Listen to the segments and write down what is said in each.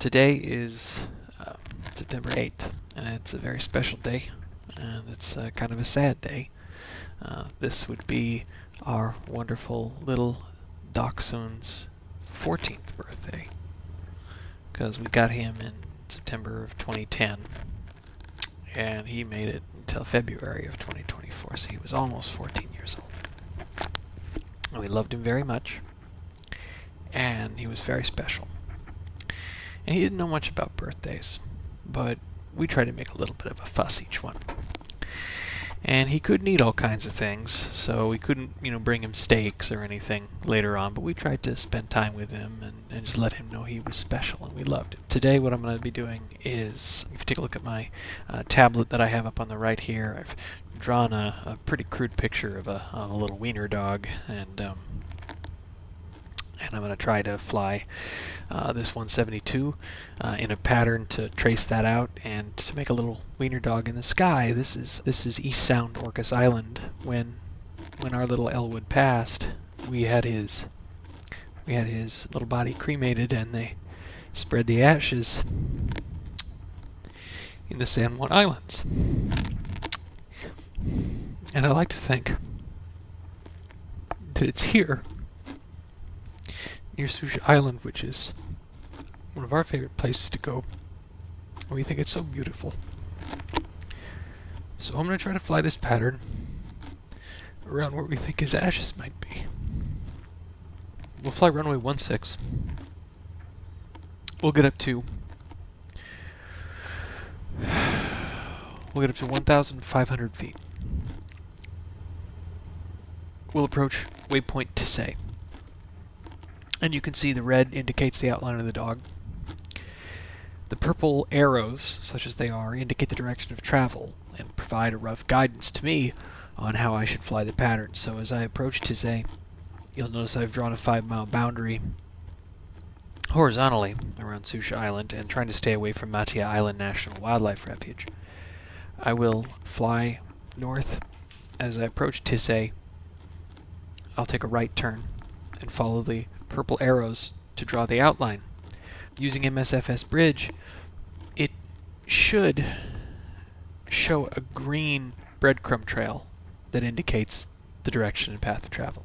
Today is September 8th, and it's a very special day, and it's kind of a sad day. This would be our wonderful little dachshund's 14th birthday, because we got him in September of 2010, and he made it until February of 2024, so he was almost 14 years old. And we loved him very much, and he was very special. And he didn't know much about birthdays, but we tried to make a little bit of a fuss each one. And he couldn't eat all kinds of things, so we couldn't, bring him steaks or anything later on, but we tried to spend time with him and just let him know he was special and we loved him. Today what I'm going to be doing is, if you take a look at my tablet that I have up on the right here, I've drawn a pretty crude picture of a little Wiener dog, and I'm going to try to fly this 172 in a pattern to trace that out and to make a little wiener dog in the sky. This is East Sound, Orcas Island. When our little Elwood passed, we had his little body cremated, and they spread the ashes in the San Juan Islands. And I like to think that it's here near Sucia Island, which is one of our favorite places to go. We think it's so beautiful. So I'm going to try to fly this pattern around where we think his ashes might be. We'll fly runway 16. We'll get up to 1,500 feet. We'll approach waypoint Sucia. And you can see the red indicates the outline of the dog. The purple arrows, such as they are, indicate the direction of travel and provide a rough guidance to me on how I should fly the pattern. So as I approach Sucia, you'll notice I've drawn a 5-mile boundary horizontally around Sucia Island and trying to stay away from Sucia Island National Wildlife Refuge. I will fly north. As I approach Sucia, I'll take a right turn and follow the purple arrows to draw the outline. Using MSFS bridge, it should show a green breadcrumb trail that indicates the direction and path of travel.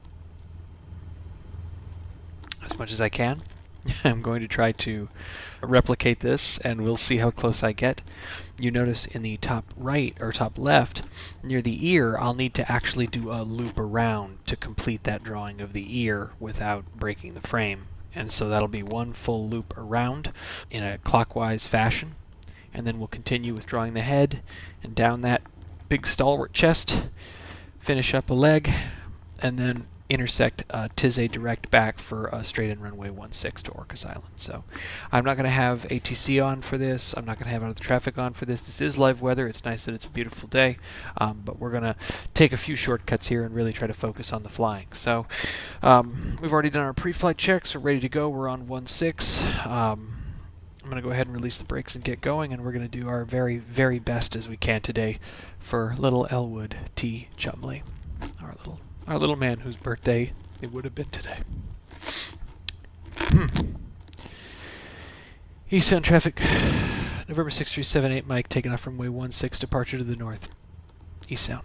As much as I can, I'm going to try to replicate this, and we'll see how close I get. You notice in the top right or top left, near the ear, I'll need to actually do a loop around to complete that drawing of the ear without breaking the frame. And so that'll be one full loop around in a clockwise fashion, and then we'll continue with drawing the head and down that big stalwart chest, finish up a leg, and then intersect Sucia direct back for a straight-in runway 16 to Orcas Island. So I'm not going to have ATC on for this. I'm not going to have other traffic on for this. This is live weather. It's nice that it's a beautiful day, but we're going to take a few shortcuts here and really try to focus on the flying. So we've already done our pre-flight checks. We're ready to go. We're on 16. I'm going to go ahead and release the brakes and get going, and we're going to do our very, very best as we can today for little Elwood T. Cholmondeley, our little man whose birthday it would have been today. East Sound traffic, November 6378 Mike, taking off from runway 16, departure to the north. East Sound.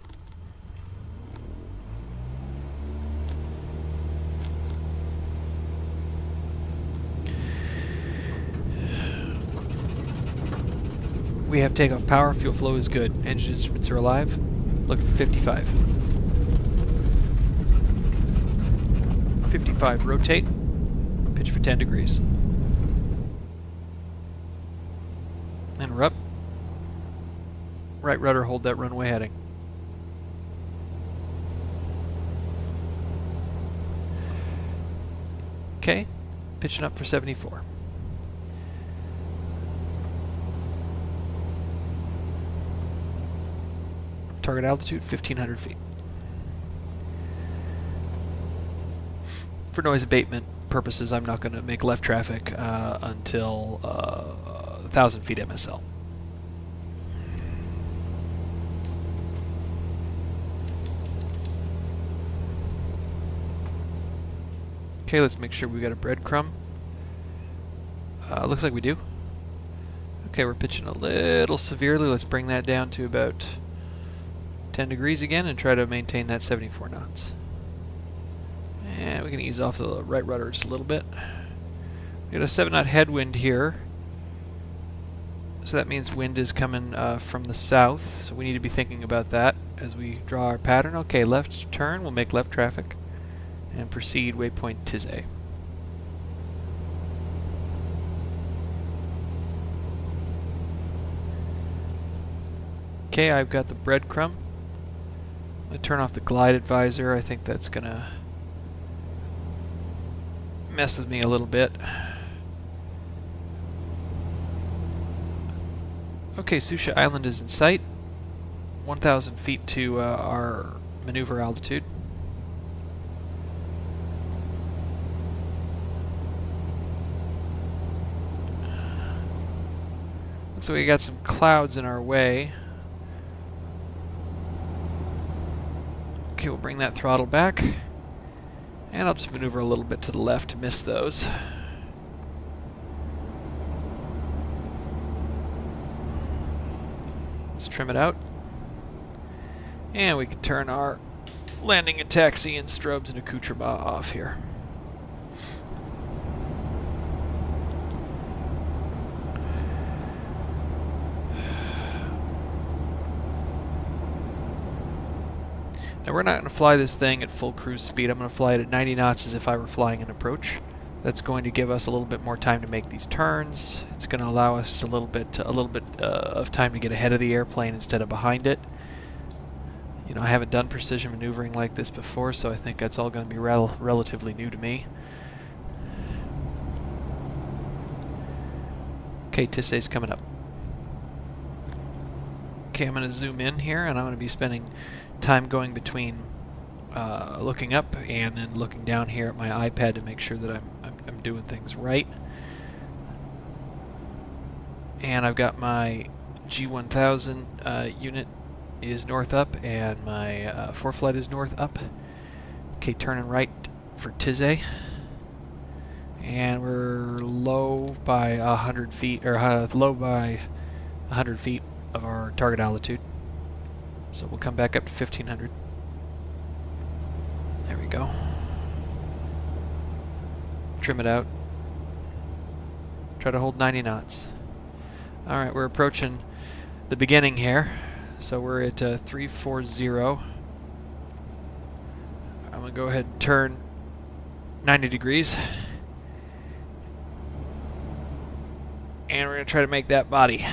We have takeoff power, fuel flow is good, engine instruments are alive, looking for 55. 55, rotate, pitch for 10 degrees. And we're up. Right rudder, hold that runway heading. Okay, pitching up for 74. Target altitude, 1,500 feet. For noise abatement purposes, I'm not going to make left traffic until 1,000 feet MSL. Okay, let's make sure we got a breadcrumb. Looks like we do. Okay, we're pitching a little severely. Let's bring that down to about 10 degrees again and try to maintain that 74 knots. And we can ease off the right rudder just a little bit. We got a 7-knot headwind here. So that means wind is coming from the south. So we need to be thinking about that as we draw our pattern. Okay, left turn. We'll make left traffic and proceed waypoint Tizay. Okay, I've got the breadcrumb. I'm going to turn off the glide advisor. I think that's going to mess with me a little bit. Okay, Sucia Island is in sight. 1,000 feet to our maneuver altitude. So we got some clouds in our way. Okay, we'll bring that throttle back. And I'll just maneuver a little bit to the left to miss those. Let's trim it out. And we can turn our landing and taxi and strobes and accoutrement off here. Now we're not going to fly this thing at full cruise speed. I'm going to fly it at 90 knots as if I were flying an approach. That's going to give us a little bit more time to make these turns. It's going to allow us a little bit of time to get ahead of the airplane instead of behind it. You know, I haven't done precision maneuvering like this before, so I think that's all going to be relatively new to me. Okay, Tizay's coming up. Okay, I'm going to zoom in here, and I'm going to be spending time going between looking up and then looking down here at my iPad to make sure that I'm doing things right. And I've got my G1000 unit is north up, and my ForeFlight is north up. Okay, turning right for Tizay. And we're low by 100 feet, or low by 100 feet of our target altitude. So we'll come back up to 1500. There we go. Trim it out. Try to hold 90 knots. Alright, we're approaching the beginning here. So we're at 340. I'm going to go ahead and turn 90 degrees. And we're going to try to make that body.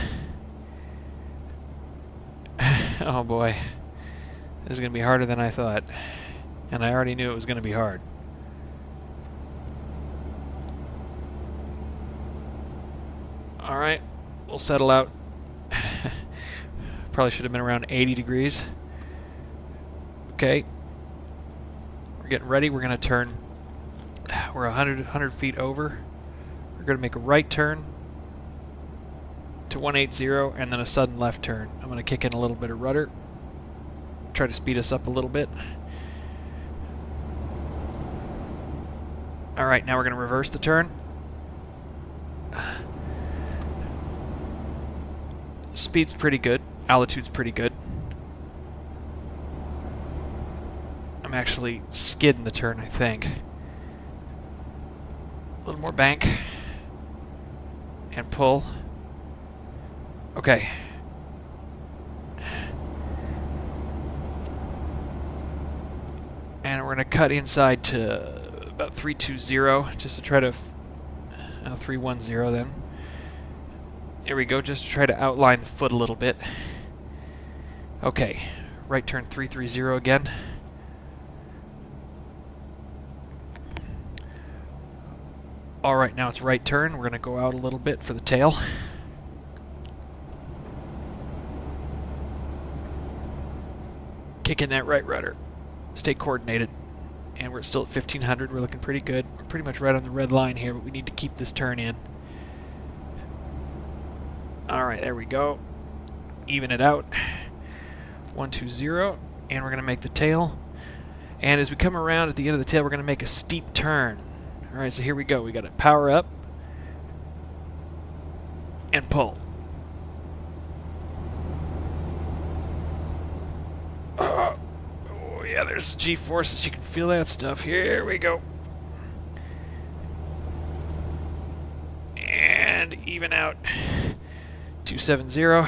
Oh boy, this is going to be harder than I thought, and I already knew it was going to be hard. Alright, we'll settle out. Probably should have been around 80 degrees. Okay, we're getting ready. We're going to turn. We're 100 feet over. We're going to make a right turn to 180 and then a sudden left turn. I'm going to kick in a little bit of rudder, try to speed us up a little bit. Alright, now we're going to reverse the turn. Speed's pretty good, altitude's pretty good. I'm actually skidding the turn, I think. A little more bank and pull. Okay. And we're going to cut inside to about 320 just to try to 310 then. Here we go, just to try to outline the foot a little bit. Okay, right turn 330 again. Alright, now it's right turn. We're going to go out a little bit for the tail. Kick in that right rudder. Stay coordinated. And we're still at 1500. We're looking pretty good. We're pretty much right on the red line here, but we need to keep this turn in. Alright, there we go. Even it out. 120. And we're going to make the tail. And as we come around at the end of the tail, we're going to make a steep turn. Alright, so here we go. We got to power up and pull. yeah, there's G-forces. You can feel that stuff. Here we go. And even out. 270.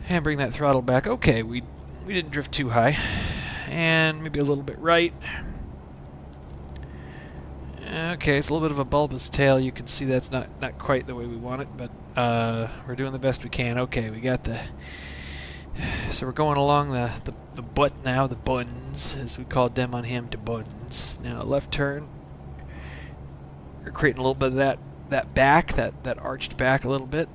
And bring that throttle back. Okay, we didn't drift too high. And maybe a little bit right. Okay, it's a little bit of a bulbous tail. You can see that's not quite the way we want it, but we're doing the best we can. Okay, we got the... So we're going along the butt now, the buns, as we called them on him, to buns. Now left turn. We're creating a little bit of that back, that arched back a little bit.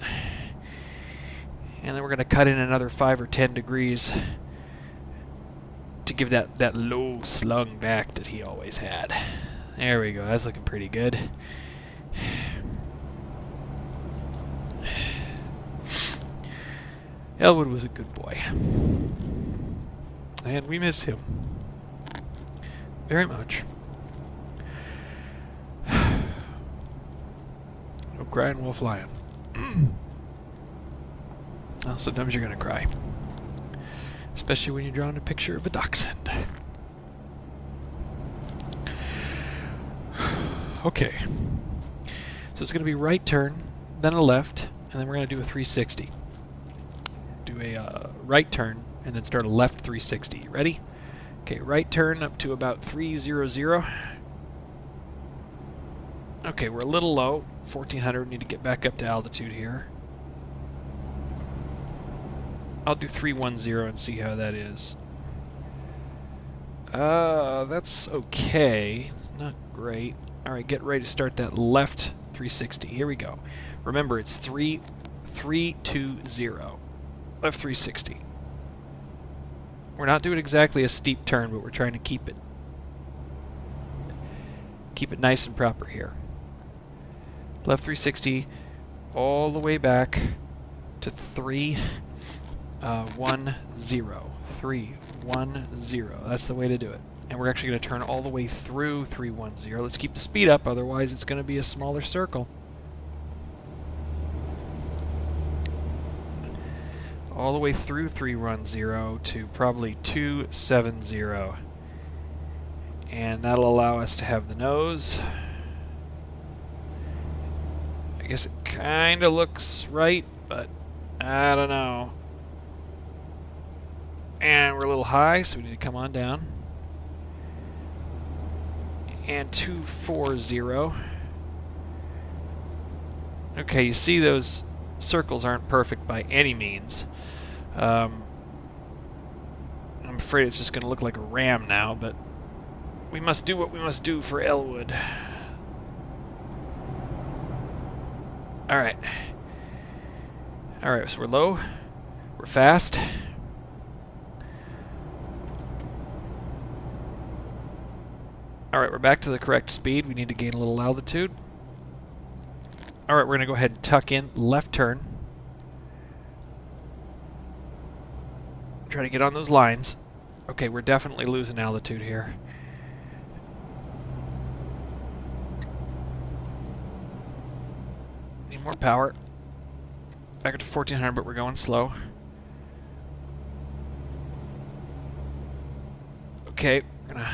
And then we're going to cut in another 5 or 10 degrees to give that low slung back that he always had. There we go. That's looking pretty good. Elwood was a good boy. And we miss him very much. No crying while flying. Well, sometimes you're going to cry. Especially when you're drawing a picture of a dachshund. Okay. So it's going to be right turn, then a left, and then we're going to do a 360. Do a right turn, and then start a left 360. Ready? Okay, right turn up to about 300. Okay, we're a little low. 1400, we need to get back up to altitude here. I'll do 310 and see how that is. That's okay. Not great. Alright, get ready to start that left 360. Here we go. Remember, it's 320. Left 360. We're not doing exactly a steep turn, but we're trying to keep it nice and proper here. Left 360 all the way back to 310. 310. That's the way to do it. And we're actually going to turn all the way through 310. Let's keep the speed up, otherwise it's going to be a smaller circle. All the way through 310 to probably 270. And that'll allow us to have the nose. I guess it kind of looks right, but I don't know. And we're a little high, so we need to come on down. And 240. Okay, you see those circles aren't perfect by any means. I'm afraid it's just going to look like a ram now, but we must do what we must do for Elwood. Alright. Alright, so we're low. We're fast. Alright, we're back to the correct speed. We need to gain a little altitude. Alright, we're going to go ahead and tuck in, left turn. Try to get on those lines. Okay, we're definitely losing altitude here. Need more power. Back up to 1400, but we're going slow. Okay, we're going to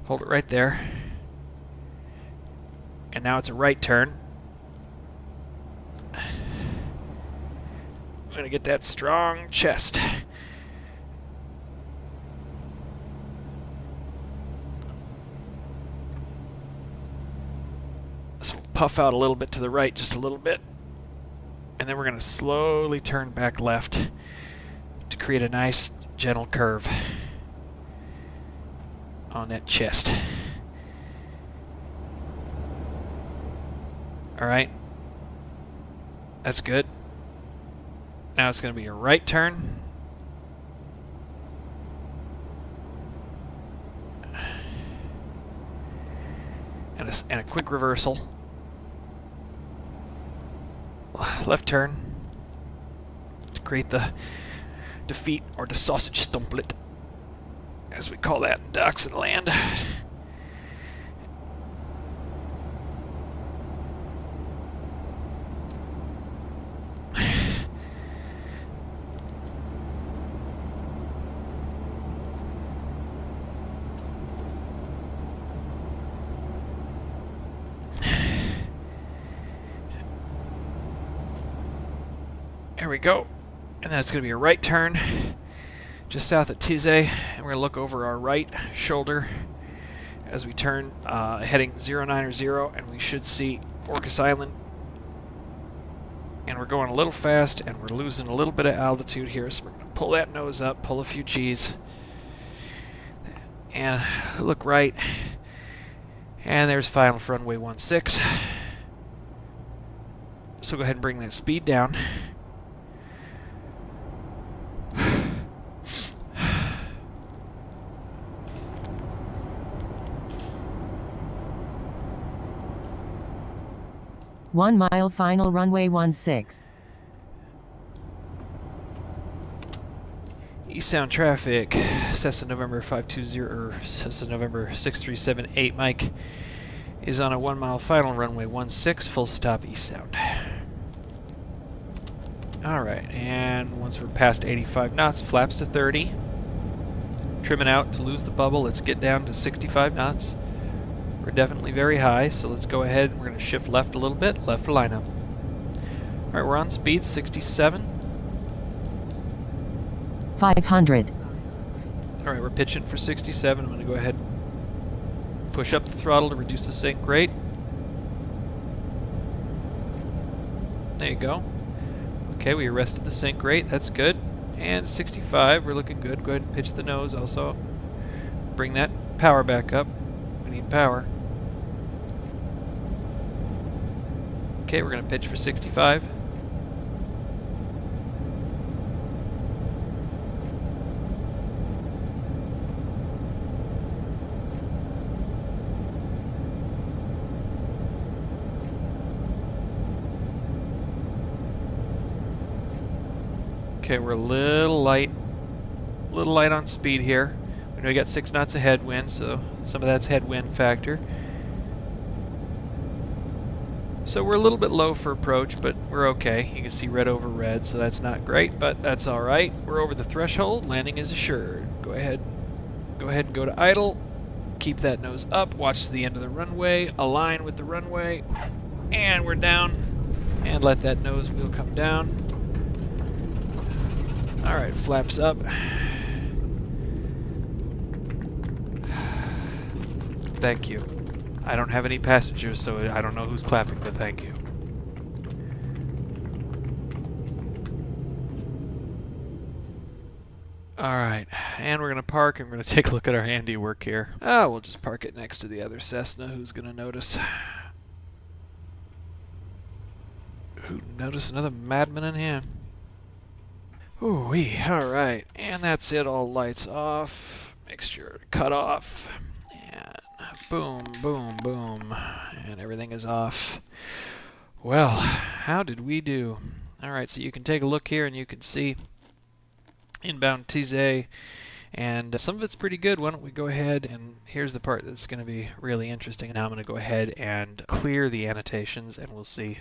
hold it right there. And now it's a right turn. I'm going to get that strong chest. This will puff out a little bit to the right, just a little bit. And then we're going to slowly turn back left to create a nice, gentle curve on that chest. Alright. That's good. Now it's going to be a right turn. And a quick reversal. Left turn. To create the defeat, or the sausage stumplet, as we call that in Dachshund land. There we go. And then it's going to be a right turn just south of Tize, and we're going to look over our right shoulder as we turn, heading 09 and we should see Orcas Island. And we're going a little fast, and we're losing a little bit of altitude here, so we're going to pull that nose up, pull a few G's, and look right. And there's final for runway 16. So go ahead and bring that speed down. One mile final runway 16. East Sound traffic, Cessna November 520 or Cessna November 6378 Mike is on a 1 mile final runway 16, full stop East Sound. Alright, and once we're past 85 knots, flaps to 30. Trimming out to lose the bubble. Let's get down to 65 knots. We're definitely very high, so let's go ahead and we're going to shift left a little bit, left for lineup. Alright, we're on speed 67. 500. Alright, we're pitching for 67. I'm going to go ahead and push up the throttle to reduce the sink rate. There you go. Okay, we arrested the sink rate. That's good. And 65, we're looking good. Go ahead and pitch the nose also. Bring that power back up. We need power. Okay, we're going to pitch for 65. Okay, we're a little light on speed here. We know we got 6 knots of headwind, so some of that's headwind factor. So we're a little bit low for approach, but we're okay. You can see red over red, so that's not great, but that's all right. We're over the threshold. Landing is assured. Go ahead and go to idle. Keep that nose up. Watch the end of the runway. Align with the runway, and we're down. And let that nose wheel come down. All right, flaps up. Thank you. I don't have any passengers, so I don't know who's clapping, but thank you. Alright, and we're going to park, and we're going to take a look at our handiwork here. We'll just park it next to the other Cessna. Who's going to notice? Who noticed another madman in here? Ooh-wee, alright. And that's it, all lights off. Mixture cut off. And boom, boom, boom. And everything is off. Well, how did we do? Alright, so you can take a look here and you can see inbound Tize, and some of it's pretty good. Why don't we go ahead, and here's the part that's going to be really interesting. Now I'm going to go ahead and clear the annotations, and we'll see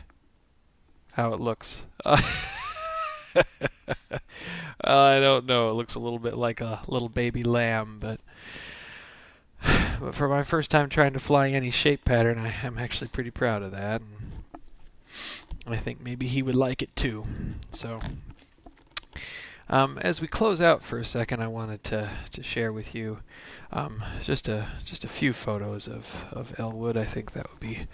how it looks. I don't know. It looks a little bit like a little baby lamb, but for my first time trying to fly any shape pattern, I'm actually pretty proud of that. And I think maybe he would like it too. So, as we close out for a second, I wanted to share with you just a few photos of Elwood. I think that would be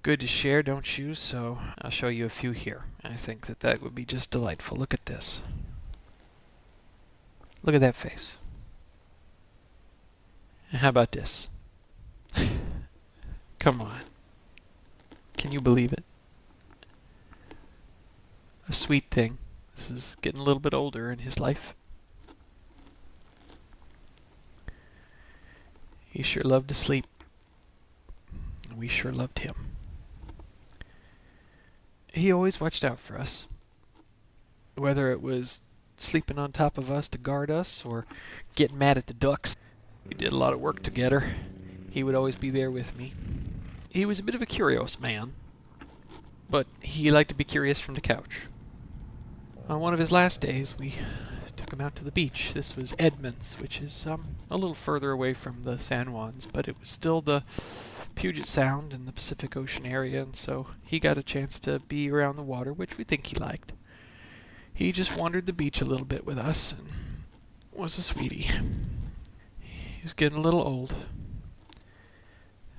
good to share, don't you? So I'll show you a few here. I think that would be just delightful. Look at this. Look at that face. And how about this? Come on. Can you believe it? A sweet thing. This is getting a little bit older in his life. He sure loved to sleep. And we sure loved him. He always watched out for us. Whether it was sleeping on top of us to guard us or getting mad at the ducks. We did a lot of work together. He would always be there with me. He was a bit of a curious man, but he liked to be curious from the couch. On one of his last days, we took him out to the beach. This was Edmonds, which is a little further away from the San Juans, but it was still the Puget Sound in the Pacific Ocean area, and so he got a chance to be around the water, which we think he liked. He just wandered the beach a little bit with us and was a sweetie. He was getting a little old.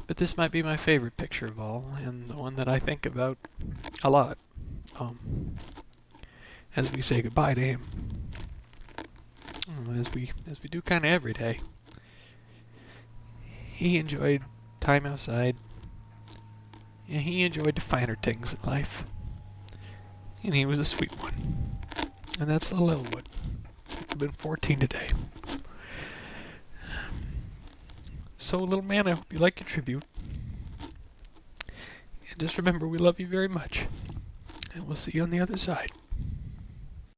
But this might be my favorite picture of all, and the one that I think about a lot, as we say goodbye to him. As we do kind of every day. He enjoyed time outside, and he enjoyed the finer things in life. And he was a sweet one. And that's little Elwood. He's been 14 today. So, little man, I hope you like your tribute. And just remember, we love you very much. And we'll see you on the other side.